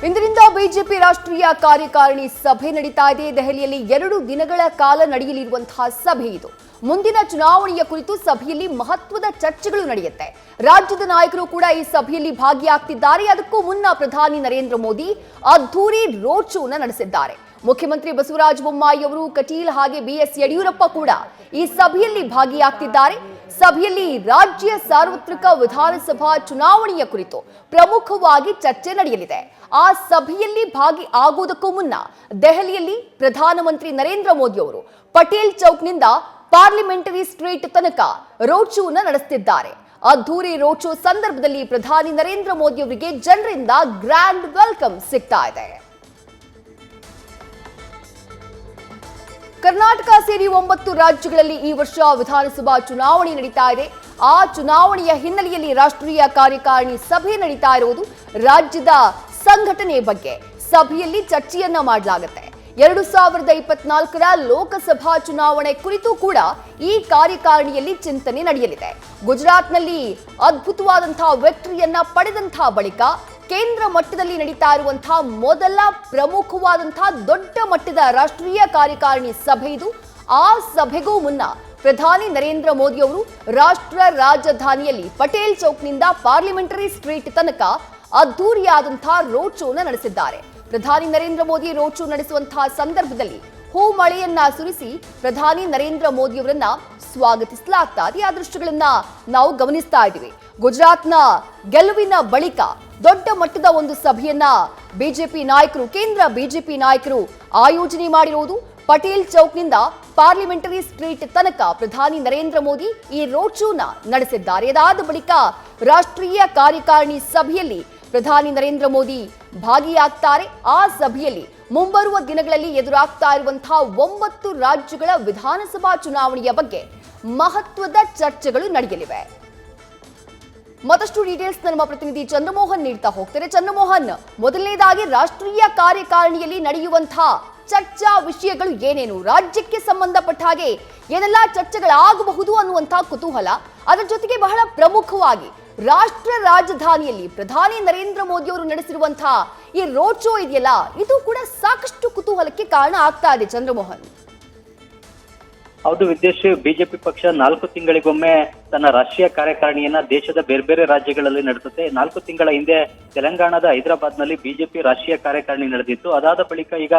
ಇಂದಿನಿಂದ ಬಿಜೆಪಿ ರಾಷ್ಟ್ರೀಯ ಕಾರ್ಯಕಾರಿಣಿ ಸಭೆ ನಡೀತಾ ಇದೆ. ದೆಹಲಿಯಲ್ಲಿ 2 ದಿನಗಳ ಕಾಲ ನಡೆಯಲಿರುವಂತಹ ಸಭೆ ಇದು. ಮುಂದಿನ ಚುನಾವಣೆಯ ಕುರಿತು ಸಭೆಯಲ್ಲಿ ಮಹತ್ವದ ಚರ್ಚೆಗಳು ನಡೆಯುತ್ತೆ. ರಾಜ್ಯದ ನಾಯಕರು ಕೂಡ ಈ ಸಭೆಯಲ್ಲಿ ಭಾಗಿಯಾಗ್ತಿದ್ದಾರೆ. ಅದಕ್ಕೂ ಮುನ್ನ ಪ್ರಧಾನಿ ನರೇಂದ್ರ ಮೋದಿ ಅದ್ಧೂರಿ ರೋಡ್ ಶೋನ ನಡೆಸಿದ್ದಾರೆ. ಮುಖ್ಯಮಂತ್ರಿ ಬಸವರಾಜ ಬೊಮ್ಮಾಯಿ ಅವರು, ಕಟೀಲ್ ಹಾಗೆ ಬಿಎಸ್ ಯಡಿಯೂರಪ್ಪ ಕೂಡ ಈ ಸಭೆಯಲ್ಲಿ ಭಾಗಿಯಾಗ್ತಿದ್ದಾರೆ. ಸಭೆಯಲ್ಲಿ ರಾಜ್ಯ ಸಾರ್ವತ್ರಿಕ ವಿಧಾನಸಭಾ ಚುನಾವಣೆಯ ಕುರಿತು ಪ್ರಮುಖವಾಗಿ ಚರ್ಚೆ ನಡೆಯಲಿದೆ. ಆ ಸಭೆಯಲ್ಲಿ ಭಾಗಿ ಆಗುವುದಕ್ಕೂ ಮುನ್ನ ದೆಹಲಿಯಲ್ಲಿ ಪ್ರಧಾನಮಂತ್ರಿ ನರೇಂದ್ರ ಮೋದಿ ಅವರು ಪಟೇಲ್ ಚೌಕ್ನಿಂದ ಪಾರ್ಲಿಮೆಂಟರಿ ಸ್ಟ್ರೀಟ್ ತನಕ ರೋಡ್ ಶೋನ ನಡೆಸುತ್ತಿದ್ದಾರೆ. ಅದ್ಧೂರಿ ರೋಡ್ ಶೋ ಸಂದರ್ಭದಲ್ಲಿ ಪ್ರಧಾನಿ ನರೇಂದ್ರ ಮೋದಿ ಅವರಿಗೆ ಜನರಿಂದ ಗ್ರ್ಯಾಂಡ್ ವೆಲ್ಕಮ್ ಸಿಗ್ತಾ ಇದೆ. ಕರ್ನಾಟಕ ಸೇರಿ 9 ರಾಜ್ಯಗಳಲ್ಲಿ ಈ ವರ್ಷ ವಿಧಾನಸಭಾ ಚುನಾವಣೆ ನಡೀತಾ ಇದೆ. ಆ ಚುನಾವಣೆಯ ಹಿನ್ನೆಲೆಯಲ್ಲಿ ರಾಷ್ಟ್ರೀಯ ಕಾರ್ಯಕಾರಿಣಿ ಸಭೆ ನಡೀತಾ ಇರುವುದು. ರಾಜ್ಯದ ಸಂಘಟನೆ ಬಗ್ಗೆ ಸಭೆಯಲ್ಲಿ ಚರ್ಚೆಯನ್ನ ಮಾಡಲಾಗುತ್ತೆ. 2024ರ ಲೋಕಸಭಾ ಚುನಾವಣೆ ಕುರಿತು ಕೂಡ ಈ ಕಾರ್ಯಕಾರಿಣಿಯಲ್ಲಿ ಚಿಂತನೆ ನಡೆಯಲಿದೆ. ಗುಜರಾತ್ನಲ್ಲಿ ಅದ್ಭುತವಾದಂತಹ ವಿಕ್ಟರಿಯನ್ನ ಪಡೆದಂತಹ ಬಳಿಕ ಕೇಂದ್ರ ಮಟ್ಟದಲ್ಲಿ ನಡೀತಾ ಇರುವಂತಹ ಮೊದಲ ಪ್ರಮುಖವಾದಂತಹ ದೊಡ್ಡ ಮಟ್ಟದ ರಾಷ್ಟ್ರೀಯ ಕಾರ್ಯಕಾರಿಣಿ ಸಭೆ ಇದು. ಆ ಸಭೆಗೂ ಮುನ್ನ ಪ್ರಧಾನಿ ನರೇಂದ್ರ ಮೋದಿ ಅವರು ರಾಷ್ಟ್ರ ರಾಜಧಾನಿಯಲ್ಲಿ ಪಟೇಲ್ ಚೌಕ್ನಿಂದ ಪಾರ್ಲಿಮೆಂಟರಿ ಸ್ಟ್ರೀಟ್ ತನಕ ಅದ್ಧೂರಿಯಾದಂತಹ ರೋಡ್ ಶೋನ ನಡೆಸಿದ್ದಾರೆ. ಪ್ರಧಾನಿ ನರೇಂದ್ರ ಮೋದಿ ರೋಡ್ ಶೋ ನಡೆಸುವಂತಹ ಸಂದರ್ಭದಲ್ಲಿ ಹೂ ಮಳೆಯನ್ನ ಸುರಿಸಿ ಪ್ರಧಾನಿ ನರೇಂದ್ರ ಮೋದಿ ಅವರನ್ನ ಸ್ವಾಗತಿಸಲಾಗ್ತಾ ಇದೆ. ಆ ದೃಶ್ಯಗಳನ್ನ ನಾವು ಗಮನಿಸ್ತಾ ಇದ್ದೀವಿ. ಗುಜರಾತ್ನ ಗೆಲುವಿನ ಬಳಿಕ ದೊಡ್ಡ ಮಟ್ಟದ ಒಂದು ಸಭೆಯನ್ನ ಕೇಂದ್ರ ಬಿಜೆಪಿ ನಾಯಕರು ಆಯೋಜನೆ ಮಾಡಿರುವುದು. ಪಟೇಲ್ ಚೌಕ್ನಿಂದ ಪಾರ್ಲಿಮೆಂಟರಿ ಸ್ಟ್ರೀಟ್ ತನಕ ಪ್ರಧಾನಿ ನರೇಂದ್ರ ಮೋದಿ ಈ ರೋಡ್ ಶೋನ ನಡೆಸಿದ್ದಾರೆ. ಅದಾದ ಬಳಿಕ ರಾಷ್ಟ್ರೀಯ ಕಾರ್ಯಕಾರಿಣಿ ಸಭೆಯಲ್ಲಿ ಪ್ರಧಾನಿ ನರೇಂದ್ರ ಮೋದಿ ಭಾಗಿಯಾಗ್ತಾರೆ. ಆ ಸಭೆಯಲ್ಲಿ ಮುಂಬರುವ ದಿನಗಳಲ್ಲಿ ಎದುರಾಗ್ತಾ ಇರುವಂತಹ 9 ರಾಜ್ಯಗಳ ವಿಧಾನಸಭಾ ಚುನಾವಣೆಯ ಬಗ್ಗೆ ಮಹತ್ವದ ಚರ್ಚೆಗಳು ನಡೆಯಲಿವೆ. ಮತ್ತಷ್ಟು ಡೀಟೇಲ್ಸ್ ನಮ್ಮ ಪ್ರತಿನಿಧಿ ಚಂದ್ರಮೋಹನ್ ನೀಡ್ತಾ ಹೋಗ್ತಾರೆ. ಚಂದ್ರಮೋಹನ್, ಮೊದಲನೇದಾಗಿ ರಾಷ್ಟ್ರೀಯ ಕಾರ್ಯಕಾರಿಣಿಯಲ್ಲಿ ನಡೆಯುವಂತಹ ಚರ್ಚಾ ವಿಷಯಗಳು ಏನೇನು, ರಾಜ್ಯಕ್ಕೆ ಸಂಬಂಧಪಟ್ಟ ಹಾಗೆ ಏನೆಲ್ಲ ಚರ್ಚೆಗಳಾಗಬಹುದು ಅನ್ನುವಂತಹ ಕುತೂಹಲ, ಅದರ ಜೊತೆಗೆ ಬಹಳ ಪ್ರಮುಖವಾಗಿ ರಾಷ್ಟ್ರ ರಾಜಧಾನಿಯಲ್ಲಿ ಪ್ರಧಾನಿ ನರೇಂದ್ರ ಮೋದಿ ಅವರು ನಡೆಸಿರುವಂತಹ ಈ ರೋಡ್ ಶೋ ಇದೆಯಲ್ಲ, ಇದು ಕೂಡ ಸಾಕಷ್ಟು ಕುತೂಹಲಕ್ಕೆ ಕಾರಣ ಆಗ್ತಾ ಇದೆ. ಚಂದ್ರಮೋಹನ್. ಹೌದು ವಿದೇಶಿ ಬಿಜೆಪಿ ಪಕ್ಷ 4 ತಿಂಗಳಿಗೊಮ್ಮೆ ತನ್ನ ರಾಷ್ಟ್ರೀಯ ಕಾರ್ಯಕಾರಿಣಿಯನ್ನ ದೇಶದ ಬೇರೆ ಬೇರೆ ರಾಜ್ಯಗಳಲ್ಲಿ ನಡೆಸುತ್ತೆ. 4 ತಿಂಗಳ ಹಿಂದೆ ತೆಲಂಗಾಣದ ಹೈದರಾಬಾದ್ ನಲ್ಲಿ ಬಿಜೆಪಿ ರಾಷ್ಟ್ರೀಯ ಕಾರ್ಯಕಾರಿಣಿ ನಡೆದಿತ್ತು. ಅದಾದ ಬಳಿಕ ಈಗ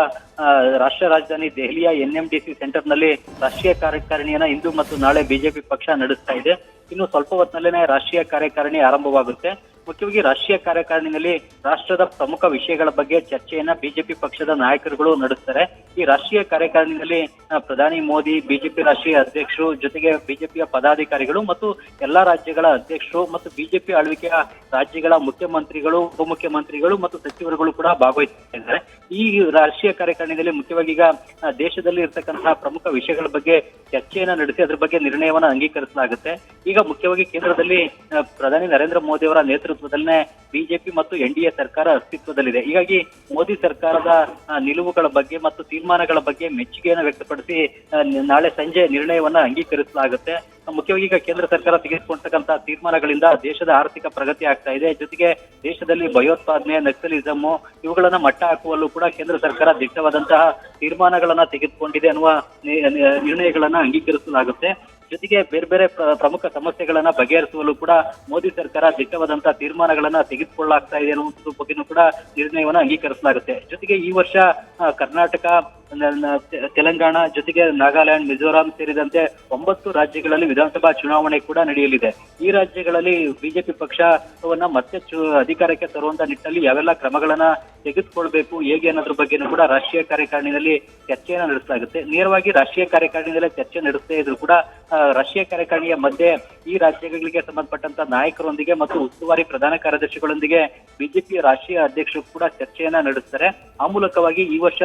ರಾಷ್ಟ್ರ ರಾಜಧಾನಿ ದೆಹಲಿಯ NMDC ಸೆಂಟರ್ ನಲ್ಲಿ ರಾಷ್ಟ್ರೀಯ ಕಾರ್ಯಕಾರಿಣಿಯನ್ನ ಇಂದು ಮತ್ತು ನಾಳೆ ಬಿಜೆಪಿ ಪಕ್ಷ ನಡೆಸ್ತಾ ಇದೆ. ಇನ್ನು ಸ್ವಲ್ಪ ಹೊತ್ತಿನಲ್ಲೇನೆ ರಾಷ್ಟ್ರೀಯ ಕಾರ್ಯಕಾರಿಣಿ ಆರಂಭವಾಗುತ್ತೆ. ಮುಖ್ಯವಾಗಿ ರಾಷ್ಟ್ರೀಯ ಕಾರ್ಯಕಾರಿಣಿಯಲ್ಲಿ ರಾಷ್ಟ್ರದ ಪ್ರಮುಖ ವಿಷಯಗಳ ಬಗ್ಗೆ ಚರ್ಚೆಯನ್ನ ಬಿಜೆಪಿ ಪಕ್ಷದ ನಾಯಕರುಗಳು ನಡೆಸ್ತಾರೆ. ಈ ರಾಷ್ಟ್ರೀಯ ಕಾರ್ಯಕಾರಿಣಿಯಲ್ಲಿ ಪ್ರಧಾನಿ ಮೋದಿ, ಬಿಜೆಪಿ ರಾಷ್ಟ್ರೀಯ ಅಧ್ಯಕ್ಷರು, ಜೊತೆಗೆ ಬಿಜೆಪಿಯ ಪದಾಧಿಕಾರಿಗಳು ಮತ್ತು ಎಲ್ಲಾ ರಾಜ್ಯಗಳ ಅಧ್ಯಕ್ಷರು ಮತ್ತು ಬಿಜೆಪಿ ಆಳ್ವಿಕೆಯ ರಾಜ್ಯಗಳ ಮುಖ್ಯಮಂತ್ರಿಗಳು, ಉಪಮುಖ್ಯಮಂತ್ರಿಗಳು ಮತ್ತು ಸಚಿವರುಗಳು ಕೂಡ ಭಾಗವಹಿಸಿದ್ದಾರೆ. ಈ ರಾಷ್ಟ್ರೀಯ ಕಾರ್ಯಕಾರಿಣಿಯಲ್ಲಿ ಮುಖ್ಯವಾಗಿ ಈಗ ದೇಶದಲ್ಲಿ ಇರ್ತಕ್ಕಂತಹ ಪ್ರಮುಖ ವಿಷಯಗಳ ಬಗ್ಗೆ ಚರ್ಚೆಯನ್ನ ನಡೆಸಿ ಅದರ ಬಗ್ಗೆ ನಿರ್ಣಯವನ್ನ ಅಂಗೀಕರಿಸಲಾಗುತ್ತೆ. ಈಗ ಮುಖ್ಯವಾಗಿ ಕೇಂದ್ರದಲ್ಲಿ ಪ್ರಧಾನಿ ನರೇಂದ್ರ ಮೋದಿ ಅವರ ನೇತೃತ್ವದಲ್ಲೇ ಬಿಜೆಪಿ ಮತ್ತು NDA ಸರ್ಕಾರ ಅಸ್ತಿತ್ವದಲ್ಲಿದೆ. ಹೀಗಾಗಿ ಮೋದಿ ಸರ್ಕಾರದ ನಿಲುವುಗಳ ಬಗ್ಗೆ ಮತ್ತು ತೀರ್ಮಾನಗಳ ಬಗ್ಗೆ ಮೆಚ್ಚುಗೆಯನ್ನು ವ್ಯಕ್ತಪಡಿಸಿ ನಾಳೆ ಸಂಜೆ ನಿರ್ಣಯವನ್ನ ಅಂಗೀಕರಿಸಲಾಗುತ್ತೆ. ಮುಖ್ಯವಾಗಿ ಈಗ ಕೇಂದ್ರ ಸರ್ಕಾರ ತೆಗೆದುಕೊಂಡಂತಹ ತೀರ್ಮಾನಗಳಿಂದ ದೇಶದ ಆರ್ಥಿಕ ಪ್ರಗತಿ ಆಗ್ತಾ ಇದೆ. ಜೊತೆಗೆ ದೇಶದಲ್ಲಿ ಭಯೋತ್ಪಾದನೆ, ನಕ್ಸಲಿಸಮ್ ಇವುಗಳನ್ನ ಮಟ್ಟ ಹಾಕುವಲ್ಲೂ ಕೂಡ ಕೇಂದ್ರ ಸರ್ಕಾರ ದಿಟ್ಟವಾದಂತಹ ತೀರ್ಮಾನಗಳನ್ನ ತೆಗೆದುಕೊಂಡಿದೆ ಅನ್ನುವ ನಿರ್ಣಯಗಳನ್ನ ಅಂಗೀಕರಿಸಲಾಗುತ್ತೆ. ಜೊತೆಗೆ ಬೇರೆ ಬೇರೆ ಪ್ರಮುಖ ಸಮಸ್ಯೆಗಳನ್ನ ಬಗೆಹರಿಸುವಲ್ಲೂ ಕೂಡ ಮೋದಿ ಸರ್ಕಾರ ದಿಟ್ಟವಾದಂತಹ ತೀರ್ಮಾನಗಳನ್ನ ತೆಗೆದುಕೊಳ್ಳಲಾಗ್ತಾ ಇದೆ ಅನ್ನುವ ಬಗ್ಗೆನೂ ಕೂಡ ನಿರ್ಣಯವನ್ನ ಅಂಗೀಕರಿಸಲಾಗುತ್ತೆ. ಜೊತೆಗೆ ಈ ವರ್ಷ ಕರ್ನಾಟಕ, ತೆಲಂಗಾಣ, ಜೊತೆಗೆ ನಾಗಾಲ್ಯಾಂಡ್, ಮಿಜೋರಾಂ ಸೇರಿದಂತೆ 9 ರಾಜ್ಯಗಳಲ್ಲಿ ವಿಧಾನಸಭಾ ಚುನಾವಣೆ ಕೂಡ ನಡೆಯಲಿದೆ. ಈ ರಾಜ್ಯಗಳಲ್ಲಿ ಬಿಜೆಪಿ ಪಕ್ಷವನ್ನ ಮತ್ತೆ ಅಧಿಕಾರಕ್ಕೆ ತರುವಂತ ನಿಟ್ಟಿನಲ್ಲಿ ಯಾವೆಲ್ಲ ಕ್ರಮಗಳನ್ನ ತೆಗೆದುಕೊಳ್ಬೇಕು, ಹೇಗೆ ಅನ್ನೋದ್ರ ಬಗ್ಗೆನೂ ಕೂಡ ರಾಷ್ಟ್ರೀಯ ಕಾರ್ಯಕಾರಿಣಿಯಲ್ಲಿ ಚರ್ಚೆಯನ್ನ ನಡೆಸಲಾಗುತ್ತೆ. ನೇರವಾಗಿ ರಾಷ್ಟ್ರೀಯ ಕಾರ್ಯಕಾರಿಣಿಯಲ್ಲೇ ಚರ್ಚೆ ನಡೆಸದೇ ಇದ್ರು ಕೂಡ ರಾಷ್ಟ್ರೀಯ ಕಾರ್ಯಕಾರಿಣಿಯ ಮಧ್ಯೆ ಈ ರಾಜ್ಯಗಳಿಗೆ ಸಂಬಂಧಪಟ್ಟಂತ ನಾಯಕರೊಂದಿಗೆ ಮತ್ತು ಉಸ್ತುವಾರಿ ಪ್ರಧಾನ ಕಾರ್ಯದರ್ಶಿಗಳೊಂದಿಗೆ ಬಿಜೆಪಿಯ ರಾಷ್ಟ್ರೀಯ ಅಧ್ಯಕ್ಷರು ಕೂಡ ಚರ್ಚೆಯನ್ನ ನಡೆಸ್ತಾರೆ. ಆ ಮೂಲಕವಾಗಿ ಈ ವರ್ಷ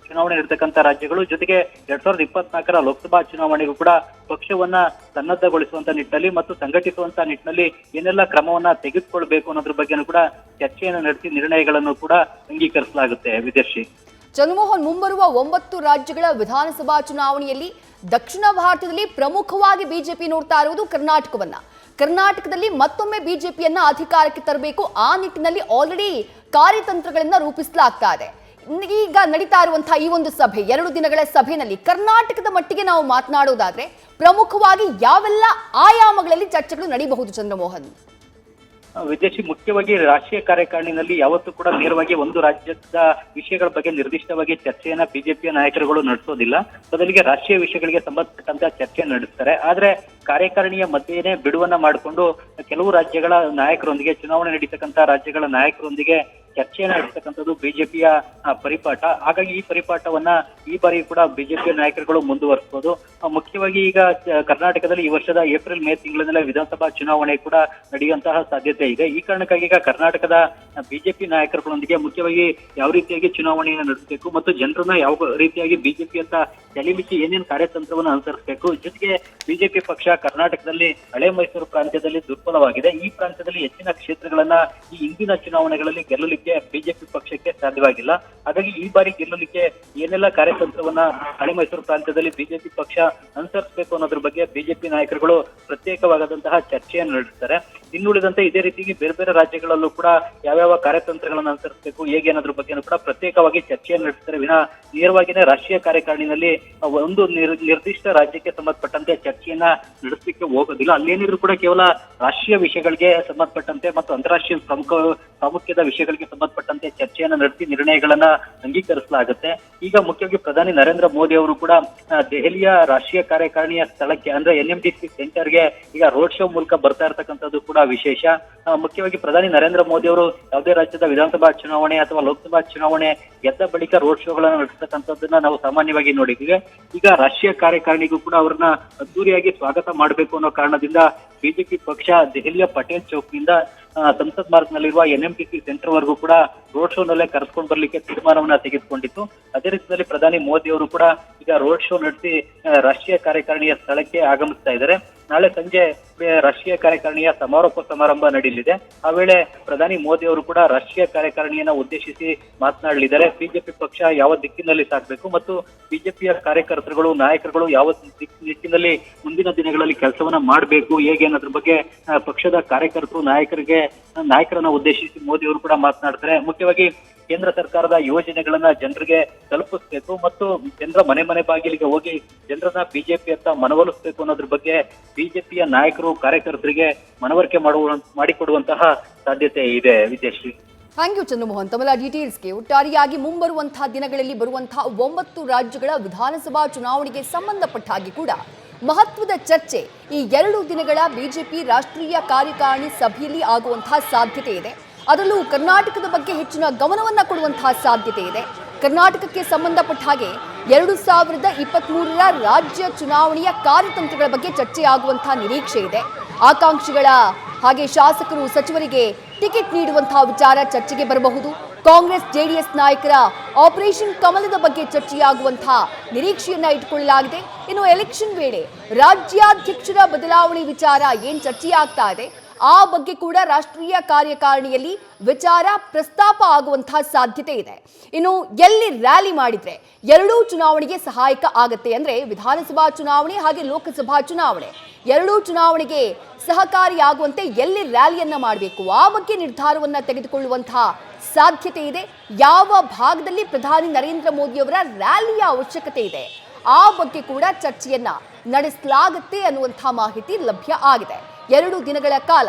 ಚುನಾವಣೆ ನಡೆತಕ್ಕಂಥ ರಾಜ್ಯಗಳು, ಜೊತೆಗೆ 2024ರ ಲೋಕಸಭಾ ಚುನಾವಣೆಗೂ ಕೂಡ ಪಕ್ಷವನ್ನ ಸನ್ನದ್ಧಗೊಳಿಸುವಂತ ನಿಟ್ಟಿನಲ್ಲಿ ಮತ್ತು ಸಂಘಟಿಸುವಂತ ನಿಟ್ಟಿನಲ್ಲಿ ಏನೆಲ್ಲ ಕ್ರಮವನ್ನ ತೆಗೆದುಕೊಳ್ಬೇಕು ಅನ್ನೋದ್ರ ಬಗ್ಗೆನೂ ಕೂಡ ಚರ್ಚೆಯನ್ನು ನಡೆಸಿ ನಿರ್ಣಯಗಳನ್ನು ಕೂಡ ಅಂಗೀಕರಿಸಲಾಗುತ್ತೆ. ವಿದೇಶಿ ಚಂದ್ರಮೋಹನ್, ಮುಂಬರುವ 9 ರಾಜ್ಯಗಳ ವಿಧಾನಸಭಾ ಚುನಾವಣೆಯಲ್ಲಿ ದಕ್ಷಿಣ ಭಾರತದಲ್ಲಿ ಪ್ರಮುಖವಾಗಿ ಬಿಜೆಪಿ ನೋಡ್ತಾ ಇರುವುದು ಕರ್ನಾಟಕವನ್ನ. ಕರ್ನಾಟಕದಲ್ಲಿ ಮತ್ತೊಮ್ಮೆ ಬಿಜೆಪಿಯನ್ನ ಅಧಿಕಾರಕ್ಕೆ ತರಬೇಕು, ಆ ನಿಟ್ಟಿನಲ್ಲಿ ಆಲ್ರೆಡಿ ಕಾರ್ಯತಂತ್ರಗಳನ್ನ ರೂಪಿಸಲಾಗ್ತಾ ಇದೆ. ಈಗ ನಡೀತಾ ಇರುವಂತಹ ಈ ಒಂದು ಸಭೆ, 2 ದಿನಗಳ ಸಭೆಯಲ್ಲಿ ಕರ್ನಾಟಕದ ಮಟ್ಟಿಗೆ ನಾವು ಮಾತನಾಡೋದಾದ್ರೆ ಪ್ರಮುಖವಾಗಿ ಯಾವೆಲ್ಲ ಆಯಾಮಗಳಲ್ಲಿ ಚರ್ಚೆಗಳು ನಡೆಯಬಹುದು ಚಂದ್ರಮೋಹನ್? ವಿದೇಶಿ ಮುಖ್ಯವಾಗಿ ರಾಷ್ಟ್ರೀಯ ಕಾರ್ಯಕಾರಿಣಿನಲ್ಲಿ ಯಾವತ್ತೂ ಕೂಡ ನೇರವಾಗಿ ಒಂದು ರಾಜ್ಯದ ವಿಷಯಗಳ ಬಗ್ಗೆ ನಿರ್ದಿಷ್ಟವಾಗಿ ಚರ್ಚೆಯನ್ನ ಬಿಜೆಪಿಯ ನಾಯಕರುಗಳು ನಡೆಸೋದಿಲ್ಲ. ಬದಲಿಗೆ ರಾಷ್ಟ್ರೀಯ ವಿಷಯಗಳಿಗೆ ಸಂಬಂಧಪಟ್ಟಂತ ಚರ್ಚೆ ನಡೆಸ್ತಾರೆ. ಆದ್ರೆ ಕಾರ್ಯಕಾರಿಣಿಯ ಮಧ್ಯೆನೇ ಬಿಡುವನ್ನ ಮಾಡಿಕೊಂಡು ಕೆಲವು ರಾಜ್ಯಗಳ ನಾಯಕರೊಂದಿಗೆ, ಚುನಾವಣೆ ನಡೀತಕ್ಕಂತ ರಾಜ್ಯಗಳ ನಾಯಕರೊಂದಿಗೆ ಚರ್ಚೆಯನ್ನ ನಡೆಸತಕ್ಕಂಥದ್ದು ಬಿಜೆಪಿಯ ಪರಿಪಾಠ. ಹಾಗಾಗಿ ಈ ಪರಿಪಾಠವನ್ನ ಈ ಬಾರಿ ಕೂಡ ಬಿಜೆಪಿಯ ನಾಯಕರುಗಳು ಮುಂದುವರಿಸಬಹುದು. ಮುಖ್ಯವಾಗಿ ಈಗ ಕರ್ನಾಟಕದಲ್ಲಿ ಈ ವರ್ಷದ ಏಪ್ರಿಲ್ ಮೇ ತಿಂಗಳಿನಲ್ಲೇ ವಿಧಾನಸಭಾ ಚುನಾವಣೆ ಕೂಡ ನಡೆಯುವಂತಹ ಸಾಧ್ಯತೆ ಇದೆ. ಈ ಕಾರಣಕ್ಕಾಗಿ ಈಗ ಕರ್ನಾಟಕದ ಬಿಜೆಪಿ ನಾಯಕರುಗಳೊಂದಿಗೆ ಮುಖ್ಯವಾಗಿ ಯಾವ ರೀತಿಯಾಗಿ ಚುನಾವಣೆಯನ್ನು ನಡೆಸಬೇಕು ಮತ್ತು ಜನರನ್ನ ಯಾವ ರೀತಿಯಾಗಿ ಬಿಜೆಪಿ ಅಂತ ಸೆಳೆಯಲಿಕ್ಕೆ ಏನೇನು ಕಾರ್ಯತಂತ್ರವನ್ನು ಅನುಸರಿಸಬೇಕು. ಜೊತೆಗೆ ಬಿಜೆಪಿ ಪಕ್ಷ ಕರ್ನಾಟಕದಲ್ಲಿ ಹಳೆ ಮೈಸೂರು ಪ್ರಾಂತ್ಯದಲ್ಲಿ ದುರ್ಬಲವಾಗಿದೆ. ಈ ಪ್ರಾಂತ್ಯದಲ್ಲಿ ಹೆಚ್ಚಿನ ಕ್ಷೇತ್ರಗಳನ್ನ ಈ ಹಿಂದಿನ ಚುನಾವಣೆಗಳಲ್ಲಿ ಗೆಲ್ಲಲಿಕ್ಕೆ ಬಿಜೆಪಿ ಪಕ್ಷಕ್ಕೆ ಸಾಧ್ಯವಾಗಿಲ್ಲ. ಹಾಗಾಗಿ ಈ ಬಾರಿ ಗೆಲ್ಲಲಿಕ್ಕೆ ಏನೆಲ್ಲ ಕಾರ್ಯತಂತ್ರವನ್ನ ಹಳೆ ಮೈಸೂರು ಪ್ರಾಂತ್ಯದಲ್ಲಿ ಬಿಜೆಪಿ ಪಕ್ಷ ಅನುಸರಿಸಬೇಕು ಅನ್ನೋದ್ರ ಬಗ್ಗೆ ಬಿಜೆಪಿ ನಾಯಕರುಗಳು ಪ್ರತ್ಯೇಕವಾದಂತಹ ಚರ್ಚೆಯನ್ನು ನಡೆಸ್ತಾರೆ. ಇನ್ನುಳಿದಂತೆ ಇದೇ ರೀತಿಯಾಗಿ ಬೇರೆ ಬೇರೆ ರಾಜ್ಯಗಳಲ್ಲೂ ಕೂಡ ಯಾವ್ಯಾವ ಕಾರ್ಯತಂತ್ರಗಳನ್ನು ಅನುಸರಿಸಬೇಕು, ಹೇಗೆ ಅನ್ನೋದ್ರ ಬಗ್ಗೆ ಕೂಡ ಪ್ರತ್ಯೇಕವಾಗಿ ಚರ್ಚೆಯನ್ನು ನಡೆಸ್ತಾರೆ. ವಿನಾ ನೇರವಾಗಿನೇ ರಾಷ್ಟ್ರೀಯ ಕಾರ್ಯಕಾರಿಣಿನಲ್ಲಿ ಒಂದು ನಿರ್ದಿಷ್ಟ ರಾಜ್ಯಕ್ಕೆ ಸಂಬಂಧಪಟ್ಟಂತೆ ಚರ್ಚೆಯನ್ನ ನಡೆಸಲಿಕ್ಕೆ ಹೋಗೋದಿಲ್ಲ. ಅಲ್ಲೇನಿದ್ರು ಕೂಡ ಕೇವಲ ರಾಷ್ಟ್ರೀಯ ವಿಷಯಗಳಿಗೆ ಸಂಬಂಧಪಟ್ಟಂತೆ ಮತ್ತು ಅಂತಾರಾಷ್ಟ್ರೀಯ ಪ್ರಾಮುಖ್ಯದ ವಿಷಯಗಳಿಗೆ ಸಂಬಂಧಪಟ್ಟಂತೆ ಚರ್ಚೆಯನ್ನ ನಡೆಸಿ ನಿರ್ಣಯಗಳನ್ನ ಅಂಗೀಕರಿಸಲಾಗುತ್ತೆ. ಈಗ ಮುಖ್ಯವಾಗಿ ಪ್ರಧಾನಿ ನರೇಂದ್ರ ಮೋದಿ ಅವರು ಕೂಡ ದೆಹಲಿಯ ರಾಷ್ಟ್ರೀಯ ಕಾರ್ಯಕಾರಿಣಿಯ ಸ್ಥಳಕ್ಕೆ ಅಂದ್ರೆ NMDC ಸೆಂಟರ್ಗೆ ಈಗ ರೋಡ್ ಶೋ ಮೂಲಕ ಬರ್ತಾ ಇರತಕ್ಕಂಥದ್ದು ಕೂಡ ವಿಶೇಷ. ಮುಖ್ಯವಾಗಿ ಪ್ರಧಾನಿ ನರೇಂದ್ರ ಮೋದಿ ಅವರು ಯಾವುದೇ ರಾಜ್ಯದ ವಿಧಾನಸಭಾ ಚುನಾವಣೆ ಅಥವಾ ಲೋಕಸಭಾ ಚುನಾವಣೆ ಗೆದ್ದ ಬಳಿಕ ರೋಡ್ ಶೋಗಳನ್ನ ನಡೆಸತಕ್ಕಂಥದ್ದನ್ನ ನಾವು ಸಾಮಾನ್ಯವಾಗಿ ನೋಡಿದ್ದೀವಿ. ಈಗ ರಾಷ್ಟ್ರೀಯ ಕಾರ್ಯಕಾರಿಣಿಗೂ ಕೂಡ ಅವ್ರನ್ನ ಅದ್ದೂರಿಯಾಗಿ ಸ್ವಾಗತ ಮಾಡಬೇಕು ಅನ್ನೋ ಕಾರಣದಿಂದ ಬಿಜೆಪಿ ಪಕ್ಷ ದೆಹಲಿಯ ಪಟೇಲ್ ಚೌಕ್ನಿಂದ ಸಂಸತ್ ಮಾರ್ಗ್ನಲ್ಲಿರುವ NMDC ಸೆಂಟರ್ ವರೆಗೂ ಕೂಡ ರೋಡ್ ಶೋನಲ್ಲೇ ಕರೆಸ್ಕೊಂಡು ಬರ್ಲಿಕ್ಕೆ ತೀರ್ಮಾನವನ್ನ ತೆಗೆದುಕೊಂಡಿತ್ತು. ಅದೇ ರೀತಿಯಲ್ಲಿ ಪ್ರಧಾನಿ ಮೋದಿ ಅವರು ಕೂಡ ಈಗ ರೋಡ್ ಶೋ ನಡೆಸಿ ರಾಷ್ಟ್ರೀಯ ಕಾರ್ಯಕಾರಿಣಿಯ ಸ್ಥಳಕ್ಕೆ ಆಗಮಿಸ್ತಾ ಇದ್ದಾರೆ. ನಾಳೆ ಸಂಜೆ ರಾಷ್ಟ್ರೀಯ ಕಾರ್ಯಕಾರಿಣಿಯ ಸಮಾರೋಪ ಸಮಾರಂಭ ನಡೆಯಲಿದೆ. ಆ ವೇಳೆ ಪ್ರಧಾನಿ ಮೋದಿ ಅವರು ಕೂಡ ರಾಷ್ಟ್ರೀಯ ಕಾರ್ಯಕಾರಿಣಿಯನ್ನ ಉದ್ದೇಶಿಸಿ ಮಾತನಾಡಲಿದ್ದಾರೆ. ಬಿಜೆಪಿ ಪಕ್ಷ ಯಾವ ದಿಕ್ಕಿನಲ್ಲಿ ಸಾಗಬೇಕು ಮತ್ತು ಬಿಜೆಪಿಯ ಕಾರ್ಯಕರ್ತರುಗಳು, ನಾಯಕರುಗಳು ಯಾವ ದಿಕ್ಕಿನಲ್ಲಿ ಮುಂದಿನ ದಿನಗಳಲ್ಲಿ ಕೆಲಸವನ್ನ ಮಾಡಬೇಕು, ಹೇಗೆ ಅನ್ನೋದ್ರ ಬಗ್ಗೆ ಪಕ್ಷದ ಕಾರ್ಯಕರ್ತರು ನಾಯಕರನ್ನ ಉದ್ದೇಶಿಸಿ ಮೋದಿ ಅವರು ಕೂಡ ಮಾತನಾಡ್ತಾರೆ. ಮುಖ್ಯವಾಗಿ ಕೇಂದ್ರ ಸರ್ಕಾರದ ಯೋಜನೆಗಳನ್ನ ಜನರಿಗೆ ತಲುಪಿಸ್ಬೇಕು ಮತ್ತು ಜನರ ಮನೆ ಬಾಗಿಲಿಗೆ ಹೋಗಿ ಜನರನ್ನ ಬಿಜೆಪಿ ಅಂತ ಮನವೊಲಿಸಬೇಕು ಅನ್ನೋದ್ರ ಬಗ್ಗೆ ಬಿಜೆಪಿಯ ನಾಯಕರು ಕಾರ್ಯಕರ್ತರಿಗೆ ಮನವರಿಕೆ ಮಾಡಿಕೊಡುವಂತಹ ಸಾಧ್ಯತೆ ಇದೆ. ವಿದೇಶಿ ಥ್ಯಾಂಕ್ ಯು ಚಂದ್ರಮೋಹನ್ ತಮ್ಮೆಲ್ಲ ಡೀಟೇಲ್ಸ್ಗೆ. ಒಟ್ಟಾರೆಯಾಗಿ ಮುಂಬರುವಂತಹ ದಿನಗಳಲ್ಲಿ ಬರುವಂತಹ 9 ರಾಜ್ಯಗಳ ವಿಧಾನಸಭಾ ಚುನಾವಣೆಗೆ ಸಂಬಂಧಪಟ್ಟ ಹಾಗೆ ಕೂಡ ಮಹತ್ವದ ಚರ್ಚೆ ಈ 2 ದಿನಗಳ ಬಿಜೆಪಿ ರಾಷ್ಟ್ರೀಯ ಕಾರ್ಯಕಾರಿಣಿ ಸಭೆಯಲ್ಲಿ ಆಗುವಂತಹ ಸಾಧ್ಯತೆ ಇದೆ. ಅದರಲ್ಲೂ ಕರ್ನಾಟಕದ ಬಗ್ಗೆ ಹೆಚ್ಚಿನ ಗಮನವನ್ನ ಕೊಡುವಂತಹ ಸಾಧ್ಯತೆ ಇದೆ. ಕರ್ನಾಟಕಕ್ಕೆ ಸಂಬಂಧಪಟ್ಟ ಹಾಗೆ 2023ರ ರಾಜ್ಯ ಚುನಾವಣೆಯ ಕಾರ್ಯತಂತ್ರಗಳ ಬಗ್ಗೆ ಚರ್ಚೆ ಆಗುವಂತಹ ನಿರೀಕ್ಷೆ ಇದೆ. ಆಕಾಂಕ್ಷಿಗಳ ಹಾಗೆ ಶಾಸಕರು, ಸಚಿವರಿಗೆ ಟಿಕೆಟ್ ನೀಡುವಂತಹ ವಿಚಾರ ಚರ್ಚೆಗೆ ಬರಬಹುದು. ಕಾಂಗ್ರೆಸ್ JDS ನಾಯಕರ ಆಪರೇಷನ್ ಕಮಲದ ಬಗ್ಗೆ ಚರ್ಚೆಯಾಗುವಂತಹ ನಿರೀಕ್ಷೆಯನ್ನ ಇಟ್ಟುಕೊಳ್ಳಲಾಗಿದೆ. ಇನ್ನು ಎಲೆಕ್ಷನ್ ವೇಳೆ ರಾಜ್ಯಾಧ್ಯಕ್ಷರ ಬದಲಾವಣೆ ವಿಚಾರ ಏನ್ ಚರ್ಚೆಯಾಗ್ತಾ ಇದೆ, ಆ ಬಗ್ಗೆ ಕೂಡ ರಾಷ್ಟ್ರೀಯ ಕಾರ್ಯಕಾರಿಣಿಯಲ್ಲಿ ವಿಚಾರ ಪ್ರಸ್ತಾಪ ಆಗುವಂತಹ ಸಾಧ್ಯತೆ ಇದೆ. ಇನ್ನು ಎಲ್ಲಿ ರ್ಯಾಲಿ ಮಾಡಿದ್ರೆ 2 ಚುನಾವಣೆಗೆ ಸಹಾಯಕ ಆಗತ್ತೆ ಅಂದ್ರೆ ವಿಧಾನಸಭಾ ಚುನಾವಣೆ ಹಾಗೆ ಲೋಕಸಭಾ ಚುನಾವಣೆ 2 ಚುನಾವಣೆಗೆ ಸಹಕಾರಿಯಾಗುವಂತೆ ಎಲ್ಲಿ ರ್ಯಾಲಿಯನ್ನ ಮಾಡಬೇಕು, ಆ ಬಗ್ಗೆ ನಿರ್ಧಾರವನ್ನ ತೆಗೆದುಕೊಳ್ಳುವಂತಹ ಸಾಧ್ಯತೆ ಇದೆ. ಯಾವ ಭಾಗದಲ್ಲಿ ಪ್ರಧಾನಿ ನರೇಂದ್ರ ಮೋದಿ ಅವರ ರ್ಯಾಲಿಯ ಅವಶ್ಯಕತೆ ಇದೆ, ಆ ಬಗ್ಗೆ ಕೂಡ ಚರ್ಚೆಯನ್ನ ನಡೆಸಲಾಗುತ್ತೆ ಅನ್ನುವಂತಹ ಮಾಹಿತಿ ಲಭ್ಯ ಆಗಿದೆ. 2 ದಿನಗಳ ಕಾಲ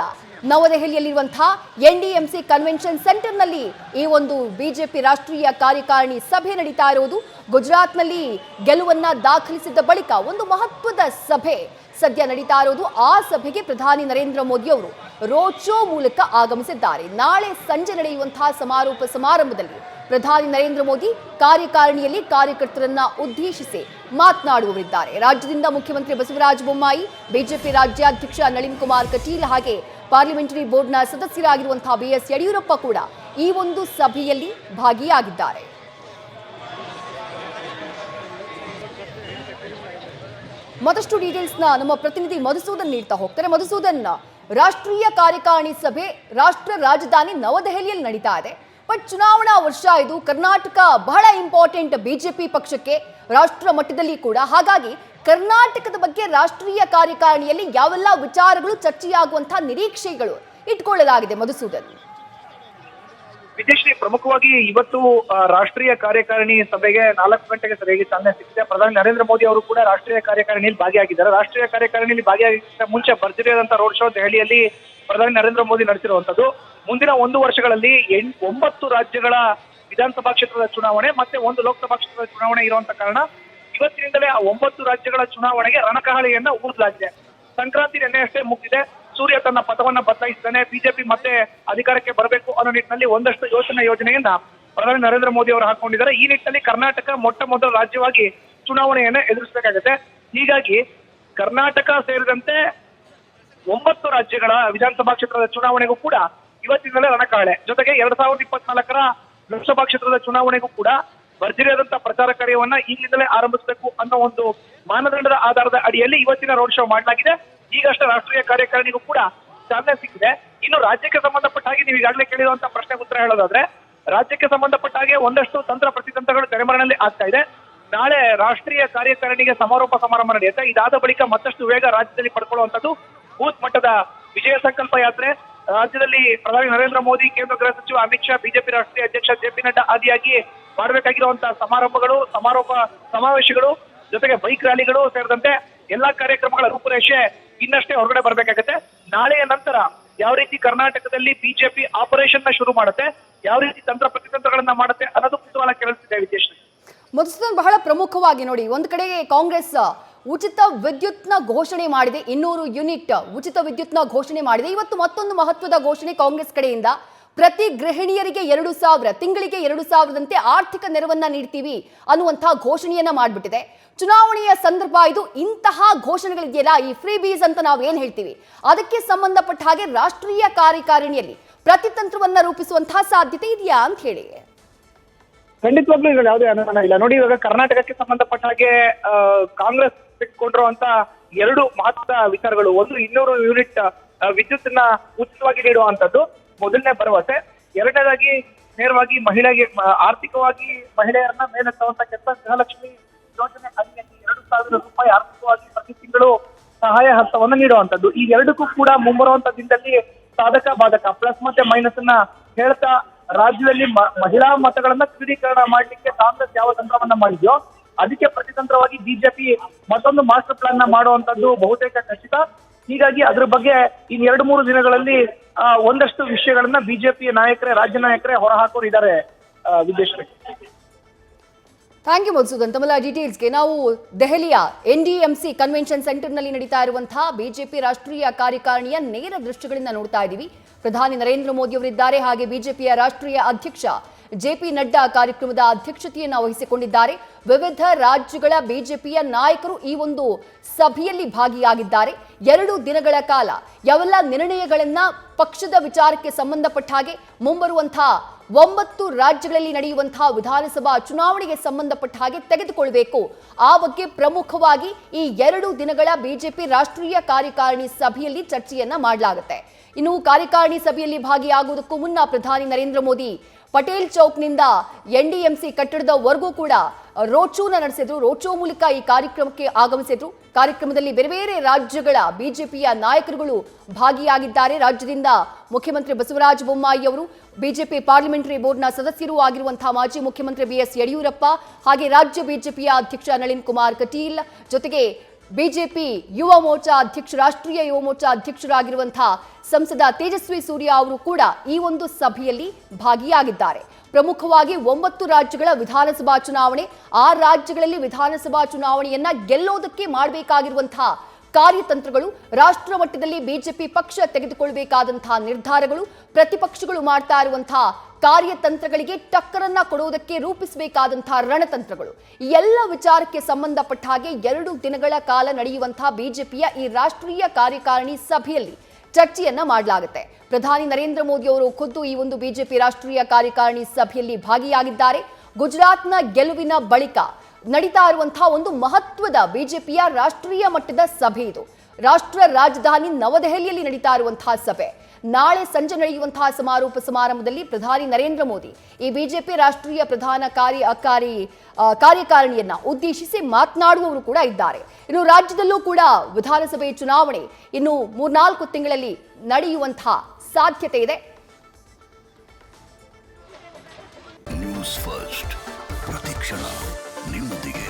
ನವದೆಹಲಿಯಲ್ಲಿರುವಂತಹ NDMC ಕನ್ವೆನ್ಷನ್ ಸೆಂಟರ್ನಲ್ಲಿ ಈ ಒಂದು ಬಿಜೆಪಿ ರಾಷ್ಟ್ರೀಯ ಕಾರ್ಯಕಾರಿಣಿ ಸಭೆ ನಡೀತಾ ಇರೋದು. ಗುಜರಾತ್ನಲ್ಲಿ ಗೆಲುವನ್ನ ದಾಖಲಿಸಿದ ಬಳಿಕ ಒಂದು ಮಹತ್ವದ ಸಭೆ ಸದ್ಯ ನಡೀತಾ ಇರೋದು. ಆ ಸಭೆಗೆ ಪ್ರಧಾನಿ ನರೇಂದ್ರ ಮೋದಿ ಅವರು ರೋಡ್ ಶೋ ಮೂಲಕ ಆಗಮಿಸಿದ್ದಾರೆ. ನಾಳೆ ಸಂಜೆ ನಡೆಯುವಂತಹ ಸಮಾರೋಪ ಸಮಾರಂಭದಲ್ಲಿ ಪ್ರಧಾನಿ ನರೇಂದ್ರ ಮೋದಿ ಕಾರ್ಯಕಾರಿಣಿಯಲ್ಲಿ ಕಾರ್ಯಕರ್ತರನ್ನ ಉದ್ದೇಶಿಸಿ ಮಾತನಾಡುವವರಿದ್ದಾರೆ. ರಾಜ್ಯದಿಂದ ಮುಖ್ಯಮಂತ್ರಿ ಬಸವರಾಜ ಬೊಮ್ಮಾಯಿ, ಬಿಜೆಪಿ ರಾಜ್ಯಾಧ್ಯಕ್ಷ ನಳಿನ್ ಕುಮಾರ್ ಕಟೀಲ್ ಹಾಗೆ ಪಾರ್ಲಿಮೆಂಟರಿ ಬೋರ್ಡ್ನ ಸದಸ್ಯರಾಗಿರುವಂತಹ BS ಯಡಿಯೂರಪ್ಪ ಕೂಡ ಈ ಒಂದು ಸಭೆಯಲ್ಲಿ ಭಾಗಿಯಾಗಿದ್ದಾರೆ. ಮತ್ತಷ್ಟು ಡೀಟೇಲ್ಸ್ನ ನಮ್ಮ ಪ್ರತಿನಿಧಿ ಮಧುಸೂದನ್ ನೀಡ್ತಾ ಹೋಗ್ತಾರೆ. ಮಧುಸೂದನ್, ರಾಷ್ಟ್ರೀಯ ಕಾರ್ಯಕಾರಿಣಿ ಸಭೆ ರಾಷ್ಟ್ರ ರಾಜಧಾನಿ ನವದೆಹಲಿಯಲ್ಲಿ ನಡೀತಾ ಇದೆ. ಬಟ್ ಚುನಾವಣಾ ವರ್ಷ ಇದು. ಕರ್ನಾಟಕ ಬಹಳ ಇಂಪಾರ್ಟೆಂಟ್ ಬಿಜೆಪಿ ಪಕ್ಷಕ್ಕೆ ರಾಷ್ಟ್ರ ಮಟ್ಟದಲ್ಲಿ ಕೂಡ. ಹಾಗಾಗಿ ಕರ್ನಾಟಕದ ಬಗ್ಗೆ ರಾಷ್ಟ್ರೀಯ ಕಾರ್ಯಕಾರಿಣಿಯಲ್ಲಿ ಯಾವೆಲ್ಲ ವಿಚಾರಗಳು ಚರ್ಚೆಯಾಗುವಂತಹ ನಿರೀಕ್ಷೆಗಳು ಇಟ್ಕೊಳ್ಳಲಾಗಿದೆ ಮಧುಸೂದನ್? ವಿಜಯಶ್ರೀ, ಪ್ರಮುಖವಾಗಿ ಇವತ್ತು ರಾಷ್ಟ್ರೀಯ ಕಾರ್ಯಕಾರಿಣಿ ಸಭೆಗೆ 4 ಗಂಟೆಗೆ ಸರಿಯಾಗಿ ಚಾಲನೆ ಸಿಕ್ಕಿದೆ. ಪ್ರಧಾನಿ ನರೇಂದ್ರ ಮೋದಿ ಅವರು ಕೂಡ ರಾಷ್ಟ್ರೀಯ ಕಾರ್ಯಕಾರಿಣಿಯಲ್ಲಿ ಭಾಗಿಯಾಗಿದ್ದಾರೆ. ರಾಷ್ಟ್ರೀಯ ಕಾರ್ಯಕಾರಿಣಿಯಲ್ಲಿ ಭಾಗಿಯಾಗಿದ್ದ ಮುಂಚೆ ಭರ್ಜರಿಯಾದಂತಹ ರೋಡ್ ಶೋ ದೆಹಲಿಯಲ್ಲಿ ಪ್ರಧಾನಿ ನರೇಂದ್ರ ಮೋದಿ ನಡೆಸಿರುವಂತದ್ದು. ಮುಂದಿನ 1 ವರ್ಷಗಳಲ್ಲಿ 9 ರಾಜ್ಯಗಳ ವಿಧಾನಸಭಾ ಕ್ಷೇತ್ರದ ಚುನಾವಣೆ ಮತ್ತೆ 1 ಲೋಕಸಭಾ ಕ್ಷೇತ್ರದ ಚುನಾವಣೆ ಇರುವಂತ ಕಾರಣ ಇವತ್ತಿನಿಂದಲೇ ಆ 9 ರಾಜ್ಯಗಳ ಚುನಾವಣೆಗೆ ರಣಕಹಳೆಯನ್ನ ಊದಲಾಗಿದೆ. ಸಂಕ್ರಾಂತಿ ನಿನ್ನೆಯಷ್ಟೇ ಮುಗಿದಿದೆ. ಸೂರ್ಯ ತನ್ನ ಪಥವನ್ನ ಬದಲಾಯಿಸಿದ್ದಾನೆ. ಬಿಜೆಪಿ ಮತ್ತೆ ಅಧಿಕಾರಕ್ಕೆ ಬರಬೇಕು ಅನ್ನೋ ನಿಟ್ಟಿನಲ್ಲಿ ಒಂದಷ್ಟು ಯೋಜನೆಯನ್ನ ಪ್ರಧಾನಿ ನರೇಂದ್ರ ಮೋದಿ ಅವರು ಹಾಕೊಂಡಿದ್ದಾರೆ. ಈ ನಿಟ್ಟಿನಲ್ಲಿ ಕರ್ನಾಟಕ ಮೊಟ್ಟ ಮೊದಲ ರಾಜ್ಯವಾಗಿ ಚುನಾವಣೆಯನ್ನ ಎದುರಿಸಬೇಕಾಗುತ್ತೆ. ಹೀಗಾಗಿ ಕರ್ನಾಟಕ ಸೇರಿದಂತೆ 9 ರಾಜ್ಯಗಳ ವಿಧಾನಸಭಾ ಕ್ಷೇತ್ರದ ಚುನಾವಣೆಗೂ ಕೂಡ ಇವತ್ತಿನಲ್ಲೇ ರಣಕಹಳೆ. ಜೊತೆಗೆ 2024ರ ಲೋಕಸಭಾ ಕ್ಷೇತ್ರದ ಚುನಾವಣೆಗೂ ಕೂಡ ಭರ್ಜರಿಯಾದಂತಹ ಪ್ರಚಾರ ಕಾರ್ಯವನ್ನ ಈಗಿಂದಲೇ ಆರಂಭಿಸಬೇಕು ಅನ್ನೋ ಒಂದು ಮಾನದಂಡದ ಆಧಾರದ ಅಡಿಯಲ್ಲಿ ಇವತ್ತಿನ ರೋಡ್ ಶೋ ಮಾಡಲಾಗಿದೆ. ಈಗಷ್ಟೇ ರಾಷ್ಟ್ರೀಯ ಕಾರ್ಯಕಾರಿಣಿಗೂ ಕೂಡ ಚಾಲನೆ ಸಿಕ್ಕಿದೆ. ಇನ್ನು ರಾಜ್ಯಕ್ಕೆ ಸಂಬಂಧಪಟ್ಟ ಹಾಗೆ ನೀವು ಈಗಾಗಲೇ ಕೇಳಿರುವಂತಹ ಪ್ರಶ್ನೆಗೆ ಉತ್ತರ ಹೇಳೋದಾದ್ರೆ, ರಾಜ್ಯಕ್ಕೆ ಸಂಬಂಧಪಟ್ಟ ಹಾಗೆ ಒಂದಷ್ಟು ತಂತ್ರ ಪ್ರತಿತಂತ್ರಗಳು ತೆರೆಮರೆಯಲ್ಲಿ ಆಗ್ತಾ ಇದೆ. ನಾಳೆ ರಾಷ್ಟ್ರೀಯ ಕಾರ್ಯಕಾರಿಣಿಗೆ ಸಮಾರೋಪ ಸಮಾರಂಭ ನಡೆಯುತ್ತೆ. ಇದಾದ ಬಳಿಕ ಮತ್ತಷ್ಟು ವೇಗ ರಾಜ್ಯದಲ್ಲಿ ಪಡ್ಕೊಳ್ಳುವಂಥದ್ದು ಬೂತ್ ಮಟ್ಟದ ವಿಜಯ ಸಂಕಲ್ಪ ಯಾತ್ರೆ. ರಾಜ್ಯದಲ್ಲಿ ಪ್ರಧಾನಿ ನರೇಂದ್ರ ಮೋದಿ, ಕೇಂದ್ರ ಗೃಹ ಸಚಿವ ಅಮಿತ್ ಶಾ, ಬಿಜೆಪಿ ರಾಷ್ಟ್ರೀಯ ಅಧ್ಯಕ್ಷ ಜೆ.ಪಿ. ನಡ್ಡಾ ಆದಿಯಾಗಿ ಮಾಡಬೇಕಾಗಿರುವಂತಹ ಸಮಾರಂಭಗಳು, ಸಮಾವೇಶಗಳು, ಜೊತೆಗೆ ಬೈಕ್ ರ್ಯಾಲಿಗಳು ಸೇರಿದಂತೆ ಎಲ್ಲಾ ಕಾರ್ಯಕ್ರಮಗಳ ರೂಪುರೇಷೆ ಇನ್ನಷ್ಟೇ ಹೊರಗಡೆ ಬರಬೇಕಾಗುತ್ತೆ. ನಾಳೆಯ ನಂತರ ಯಾವ ರೀತಿ ಕರ್ನಾಟಕದಲ್ಲಿ ಬಿಜೆಪಿ ಆಪರೇಷನ್ ನ ಶುರು ಮಾಡುತ್ತೆ, ಯಾವ ರೀತಿ ತಂತ್ರ ಪ್ರತಿತಂತ್ರಗಳನ್ನ ಮಾಡುತ್ತೆ ಅನ್ನೋದು ಕುತೂಹಲ ಕೆರಳಿಸಿದೆ. ವಿಜಯಶ್ರೀ, ಮಧುಸೂದನ್, ಬಹಳ ಪ್ರಮುಖವಾಗಿ ನೋಡಿ, ಒಂದು ಕಡೆಗೆ ಕಾಂಗ್ರೆಸ್ ಉಚಿತ ವಿದ್ಯುತ್ನ ಘೋಷಣೆ ಮಾಡಿದೆ, 200 ಯೂನಿಟ್ ಉಚಿತ ವಿದ್ಯುತ್ನ ಘೋಷಣೆ ಮಾಡಿದೆ. ಇವತ್ತು ಮತ್ತೊಂದು ಮಹತ್ವದ ಘೋಷಣೆ ಕಾಂಗ್ರೆಸ್ ಕಡೆಯಿಂದ, ಪ್ರತಿ ಗೃಹಿಣಿಯರಿಗೆ 2,000, ತಿಂಗಳಿಗೆ 2,000ದಂತೆ ಆರ್ಥಿಕ ನೆರವನ್ನ ನೀಡ್ತೀವಿ ಅನ್ನುವಂತಹ ಘೋಷಣೆಯನ್ನ ಮಾಡಿಬಿಟ್ಟಿದೆ. ಚುನಾವಣೆಯ ಸಂದರ್ಭ ಇದು. ಇಂತಹ ಘೋಷಣೆಗಳಿದೆಯಲ್ಲ, ಈ ಫ್ರೀ ಬೀಸ್ ಅಂತ ನಾವು ಏನ್ ಹೇಳ್ತೀವಿ, ಅದಕ್ಕೆ ಸಂಬಂಧಪಟ್ಟ ಹಾಗೆ ರಾಷ್ಟ್ರೀಯ ಕಾರ್ಯಕಾರಿಣಿಯಲ್ಲಿ ಪ್ರತಿತಂತ್ರವನ್ನ ರೂಪಿಸುವಂತಹ ಸಾಧ್ಯತೆ ಇದೆಯಾ ಅಂತ ಹೇಳಿ? ಖಂಡಿತವಾಗ್ಲೂ ಇದ್ರಲ್ಲಿ ಯಾವುದೇ ಅನುಮಾನ ಇಲ್ಲ. ನೋಡಿ, ಇವಾಗ ಕರ್ನಾಟಕಕ್ಕೆ ಸಂಬಂಧಪಟ್ಟ ಹಾಗೆ ಕಾಂಗ್ರೆಸ್ ಇಟ್ಕೊಂಡಿರುವಂತ 2 ಮಹತ್ವದ ವಿಚಾರಗಳು. ಒಂದು, 200 ಯೂನಿಟ್ ವಿದ್ಯುತ್ ಉಚಿತವಾಗಿ ನೀಡುವಂತದ್ದು ಮೊದಲನೇ ಭರವಸೆ. ಎರಡನೇದಾಗಿ ನೇರವಾಗಿ ಮಹಿಳೆಗೆ ಆರ್ಥಿಕವಾಗಿ ಮಹಿಳೆಯರನ್ನ ಮೇಲೆತ್ತುವಂತ ಕೆಲಸ ಗೃಹಲಕ್ಷ್ಮಿ ಯೋಜನೆ ಅಡಿಯಲ್ಲಿ 2,000 ರೂಪಾಯಿ ಆರ್ಥಿಕವಾಗಿ ಪ್ರತಿ ತಿಂಗಳು ಸಹಾಯ ಹಸ್ತವನ್ನು ನೀಡುವಂತದ್ದು. ಈ ಎರಡಕ್ಕೂ ಕೂಡ ಮುಂಬರುವಂತ ದಿನದಲ್ಲಿ ಸಾಧಕ ಬಾಧಕ ಪ್ಲಸ್ ಮತ್ತೆ ಮೈನಸ್ ಅನ್ನ ಹೇಳ್ತಾ ರಾಜ್ಯದಲ್ಲಿ ಮಹಿಳಾ ಮತಗಳನ್ನ ಕ್ರೋಢೀಕರಣ ಮಾಡ್ಲಿಕ್ಕೆ ಕಾಂಗ್ರೆಸ್ ಯಾವ ತಂತ್ರವನ್ನ ಮಾಡಿದ್ಯೋ ಅದಕ್ಕೆ ಪ್ರತಿತಂತ್ರವಾಗಿ ಬಿಜೆಪಿ ಮತ್ತೊಂದು ಮಾಸ್ಟರ್ ಪ್ಲಾನ್ ನ ಮಾಡುವಂತದ್ದು ಬಹುತೇಕ ಖಚಿತ. ಹೀಗಾಗಿ ಅದ್ರ ಬಗ್ಗೆ ಇನ್ 2-3 ದಿನಗಳಲ್ಲಿ ಒಂದಷ್ಟು ವಿಷಯಗಳನ್ನ ಬಿಜೆಪಿ ನಾಯಕರೇ, ರಾಜ್ಯ ನಾಯಕರೇ ಹೊರಹಾಕೋರು ಇದ್ದಾರೆ. Vijayashree, thank you Madhusudan. ತಮ್ಮೆಲ್ಲ ಡೀಟೇಲ್ಸ್ಗೆ ನಾವು ದೆಹಲಿಯ NDMC ಕನ್ವೆನ್ಷನ್ ಸೆಂಟರ್ನಲ್ಲಿ ನಡೀತಾ ಇರುವಂತಹ ಬಿಜೆಪಿ ರಾಷ್ಟ್ರೀಯ ಕಾರ್ಯಕಾರಿಣಿಯ ನೇರ ದೃಶ್ಯಗಳನ್ನ ನೋಡ್ತಾ ಇದ್ದೀವಿ. ಪ್ರಧಾನಿ ನರೇಂದ್ರ ಮೋದಿ ಅವರಿದ್ದಾರೆ, ಹಾಗೆ ಬಿಜೆಪಿಯ ರಾಷ್ಟ್ರೀಯ ಅಧ್ಯಕ್ಷ ಜೆ.ಪಿ. ನಡ್ಡಾ ಕಾರ್ಯಕ್ರಮದ ಅಧ್ಯಕ್ಷತೆಯನ್ನು ವಹಿಸಿಕೊಂಡಿದ್ದಾರೆ. ವಿವಿಧ ರಾಜ್ಯಗಳ ಬಿಜೆಪಿಯ ನಾಯಕರು ಈ ಒಂದು ಸಭೆಯಲ್ಲಿ ಭಾಗಿಯಾಗಿದ್ದಾರೆ. 2 ದಿನಗಳ ಕಾಲ ಯಾವೆಲ್ಲ ನಿರ್ಣಯಗಳನ್ನ ಪಕ್ಷದ ವಿಚಾರಕ್ಕೆ ಸಂಬಂಧಪಟ್ಟ ಹಾಗೆ ಮುಂಬರುವಂತಹ 9 ರಾಜ್ಯಗಳಲ್ಲಿ ನಡೆಯುವಂತಹ ವಿಧಾನಸಭಾ ಚುನಾವಣೆಗೆ ಸಂಬಂಧಪಟ್ಟ ಹಾಗೆ ತೆಗೆದುಕೊಳ್ಳಬೇಕು, ಆ ಬಗ್ಗೆ ಪ್ರಮುಖವಾಗಿ ಈ 2 ದಿನಗಳ ಬಿಜೆಪಿ ರಾಷ್ಟ್ರೀಯ ಕಾರ್ಯಕಾರಿಣಿ ಸಭೆಯಲ್ಲಿ ಚರ್ಚೆಯನ್ನ ಮಾಡಲಾಗುತ್ತೆ. ಇನ್ನು ಕಾರ್ಯಕಾರಿಣಿ ಸಭೆಯಲ್ಲಿ ಭಾಗಿಯಾಗುವುದಕ್ಕೂ ಮುನ್ನ ಪ್ರಧಾನಿ ನರೇಂದ್ರ ಮೋದಿ ಪಟೇಲ್ ಚೌಕ್ನಿಂದ NDMC ಕಟ್ಟಡದವರೆಗೂ ಕೂಡ ರೋಡ್ ಶೋನ ನಡೆಸಿದ್ರು. ರೋಡ್ ಶೋ ಮೂಲಕ ಈ ಕಾರ್ಯಕ್ರಮಕ್ಕೆ ಆಗಮಿಸಿದ್ರು. ಕಾರ್ಯಕ್ರಮದಲ್ಲಿ ಬೇರೆ ಬೇರೆ ರಾಜ್ಯಗಳ ಬಿಜೆಪಿಯ ನಾಯಕರುಗಳು ಭಾಗಿಯಾಗಿದ್ದಾರೆ. ರಾಜ್ಯದಿಂದ ಮುಖ್ಯಮಂತ್ರಿ ಬಸವರಾಜ ಬೊಮ್ಮಾಯಿ ಅವರು, ಬಿಜೆಪಿ ಪಾರ್ಲಿಮೆಂಟರಿ ಬೋರ್ಡ್ನ ಸದಸ್ಯರೂ ಆಗಿರುವಂತಹ ಮಾಜಿ ಮುಖ್ಯಮಂತ್ರಿ BS ಯಡಿಯೂರಪ್ಪ, ಹಾಗೆ ರಾಜ್ಯ ಬಿಜೆಪಿಯ ಅಧ್ಯಕ್ಷ ನಳಿನ್ ಕುಮಾರ್ ಕಟೀಲ್, ಜೊತೆಗೆ ಬಿಜೆಪಿ ಯುವ ಮೋರ್ಚಾ ಅಧ್ಯಕ್ಷ, ರಾಷ್ಟ್ರೀಯ ಯುವ ಮೋರ್ಚಾ ಅಧ್ಯಕ್ಷರಾಗಿರುವಂತಹ ಸಂಸದ ತೇಜಸ್ವಿ ಸೂರ್ಯ ಅವರು ಕೂಡ ಈ ಒಂದು ಸಭೆಯಲ್ಲಿ ಭಾಗಿಯಾಗಿದ್ದಾರೆ. ಪ್ರಮುಖವಾಗಿ 9 ರಾಜ್ಯಗಳ ವಿಧಾನಸಭಾ ಚುನಾವಣೆ, ಆ ರಾಜ್ಯಗಳಲ್ಲಿ ವಿಧಾನಸಭಾ ಚುನಾವಣೆಯನ್ನ ಗೆಲ್ಲೋದಕ್ಕೆ ಮಾಡಬೇಕಾಗಿರುವಂತಹ ಕಾರ್ಯತಂತ್ರಗಳು, ರಾಷ್ಟ್ರ ಮಟ್ಟದಲ್ಲಿ ಬಿಜೆಪಿ ಪಕ್ಷ ತೆಗೆದುಕೊಳ್ಳಬೇಕಾದಂತಹ ನಿರ್ಧಾರಗಳು, ಪ್ರತಿಪಕ್ಷಗಳು ಮಾಡ್ತಾ ಇರುವಂತಹ ಕಾರ್ಯತಂತ್ರಗಳಿಗೆ ಟಕ್ಕರನ್ನ ಕೊಡುವುದಕ್ಕೆ ರೂಪಿಸಬೇಕಾದಂತಹ ರಣತಂತ್ರಗಳು, ಈ ಎಲ್ಲ ವಿಚಾರಕ್ಕೆ ಸಂಬಂಧಪಟ್ಟ ಹಾಗೆ 2 ದಿನಗಳ ಕಾಲ ನಡೆಯುವಂತಹ ಬಿಜೆಪಿಯ ಈ ರಾಷ್ಟ್ರೀಯ ಕಾರ್ಯಕಾರಿಣಿ ಸಭೆಯಲ್ಲಿ ಚರ್ಚೆಯನ್ನ ಮಾಡಲಾಗುತ್ತೆ. ಪ್ರಧಾನಿ ನರೇಂದ್ರ ಮೋದಿ ಅವರು ಖುದ್ದು ಈ ಒಂದು ಬಿಜೆಪಿ ರಾಷ್ಟ್ರೀಯ ಕಾರ್ಯಕಾರಿಣಿ ಸಭೆಯಲ್ಲಿ ಭಾಗಿಯಾಗಿದ್ದಾರೆ. ಗುಜರಾತ್ನ ಗೆಲುವಿನ ಬಳಿಕ ನಡೀತಾ ಇರುವಂತಹ ಒಂದು ಮಹತ್ವದ ಬಿಜೆಪಿಯ ರಾಷ್ಟ್ರೀಯ ಮಟ್ಟದ ಸಭೆ ಇದು. ರಾಷ್ಟ್ರ ರಾಜಧಾನಿ ನವದೆಹಲಿಯಲ್ಲಿ ನಡೀತಾ ಇರುವಂತಹ ಸಭೆ. ನಾಳೆ ಸಂಜೆ ನಡೆಯುವಂತಹ ಸಮಾರೋಪ ಸಮಾರಂಭದಲ್ಲಿ ಪ್ರಧಾನಿ ನರೇಂದ್ರ ಮೋದಿ ಈ ಬಿಜೆಪಿ ರಾಷ್ಟ್ರೀಯ ಪ್ರಧಾನ ಕಾರ್ಯಕಾರಿಣಿಯನ್ನ ಉದ್ದೇಶಿಸಿ ಮಾತನಾಡುವವರು ಕೂಡ ಇದ್ದಾರೆ. ಇನ್ನು ರಾಜ್ಯದಲ್ಲೂ ಕೂಡ ವಿಧಾನಸಭೆ ಚುನಾವಣೆ ಇನ್ನು 3-4 ತಿಂಗಳಲ್ಲಿ ನಡೆಯುವಂತಹ ಸಾಧ್ಯತೆ ಇದೆ. ನ್ಯೂಸ್ ಫಸ್ಟ್ ಪ್ರತಿಕ್ಷಣ ನಿಮ್ಮೊಂದಿಗೆ.